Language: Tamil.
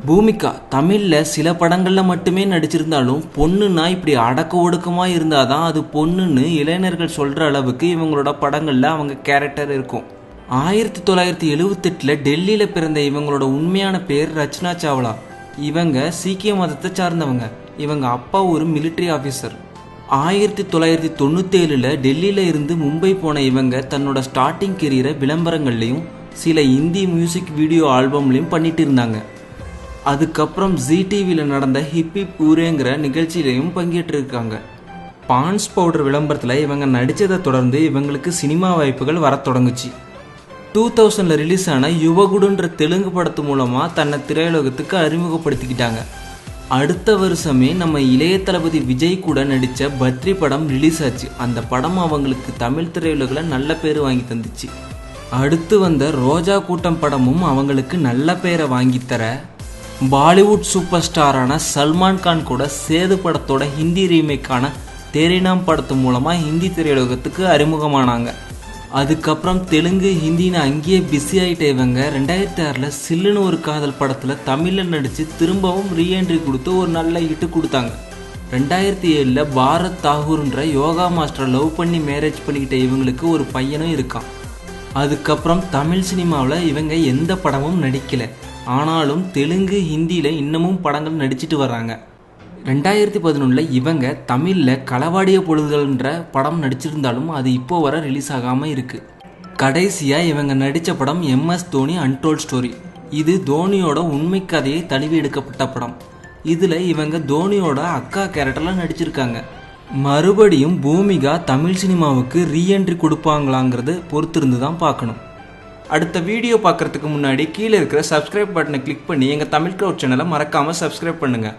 பூமிகா தமிழில் சில படங்களில் மட்டுமே நடிச்சிருந்தாலும் பொண்ணுன்னா இப்படி அடக்க ஒடுக்கமாக இருந்தால் தான் அது பொண்ணுன்னு இளைஞர்கள் சொல்கிற அளவுக்கு இவங்களோட படங்களில் அவங்க கேரக்டர் இருக்கும். 1978 டெல்லியில் பிறந்த இவங்களோட உண்மையான பேர் ரச்சனா சாவ்லா. இவங்க சீக்கிய மதத்தை சார்ந்தவங்க. இவங்க அப்பா ஒரு மிலிட்ரி ஆஃபீஸர். 1997 டெல்லியில் இருந்து மும்பை போன இவங்க தன்னோட ஸ்டார்டிங் கெரியரை விளம்பரங்கள்லையும் சில இந்தி மியூசிக் வீடியோ ஆல்பம்லையும் பண்ணிட்டு இருந்தாங்க. அதுக்கப்புறம் ஜி டிவியில் நடந்த ஹிப்பி பூரேங்கிற நிகழ்ச்சியிலையும் பங்கேற்றிருக்காங்க. பான்ஸ் பவுடர் விளம்பரத்தில் இவங்க நடித்ததை தொடர்ந்து இவங்களுக்கு சினிமா வாய்ப்புகள் வர தொடங்குச்சு. 2000 ரிலீஸ் ஆன யுவகுடுன்ற தெலுங்கு படத்து மூலமாக தன்னை திரையுலகத்துக்கு அறிமுகப்படுத்திக்கிட்டாங்க. அடுத்த வருஷமே நம்ம இளைய தளபதி விஜய் கூட நடித்த பத்ரி படம் ரிலீஸ் ஆச்சு. அந்த படம் அவங்களுக்கு தமிழ் திரையுலகில் நல்ல பேர் வாங்கி தந்துச்சு. அடுத்து வந்த ரோஜா கூட்டம் படமும் அவங்களுக்கு நல்ல பேரை வாங்கித்தர பாலிவுட் சூப்பர் ஸ்டாரான சல்மான் கான் கூட சேது படத்தோட ஹிந்தி ரீமேக்கான தேரே நாம் படத்து மூலமாக ஹிந்தி திரையுலகத்துக்கு அறிமுகமானாங்க. அதுக்கப்புறம் தெலுங்கு ஹிந்தின்னு அங்கேயே பிஸி ஆகிட்ட இவங்க 2006 சில்லுன்னு ஒரு காதல் படத்தில் தமிழில் நடித்து திரும்பவும் ரீஎன்ட்ரி கொடுத்து ஒரு நல்ல ஹிட்டு கொடுத்தாங்க. 2007 பாரத் தாகூர்ன்ற யோகா மாஸ்டரை லவ் பண்ணி மேரேஜ் பண்ணிக்கிட்ட இவங்களுக்கு ஒரு பையனும் இருக்கான். அதுக்கப்புறம் தமிழ் சினிமாவில் இவங்க எந்த படமும் நடிக்கலை. ஆனாலும் தெலுங்கு ஹிந்தியில் இன்னமும் படங்கள் நடிச்சிட்டு வர்றாங்க. 2011 இவங்க தமிழில் களவாடிய பொழுதுகள்ன்ற படம் நடிச்சிருந்தாலும் அது இப்போ வர ரிலீஸ் ஆகாமல் இருக்குது. கடைசியாக இவங்க நடித்த படம் MS தோனி அன்டோல்ட் ஸ்டோரி. இது தோனியோட உண்மை கதையை தழுவி எடுக்கப்பட்ட படம். இதில் இவங்க தோனியோட அக்கா கேரக்டரில் நடிச்சிருக்காங்க. மறுபடியும் பூமிகா தமிழ் சினிமாவுக்கு ரீஎன்ட்ரி கொடுப்பாங்களாங்கிறது பொறுத்திருந்து தான் பார்க்கணும். அடுத்த வீடியோ பார்க்குறதுக்கு முன்னாடி கீழே இருக்கிற சப்ஸ்கிரைப் பட்டனை கிளிக் பண்ணி எங்கள் தமிழ் க்ரௌட் சேனலை மறக்காமல் சப்ஸ்கிரைப் பண்ணுங்கள்.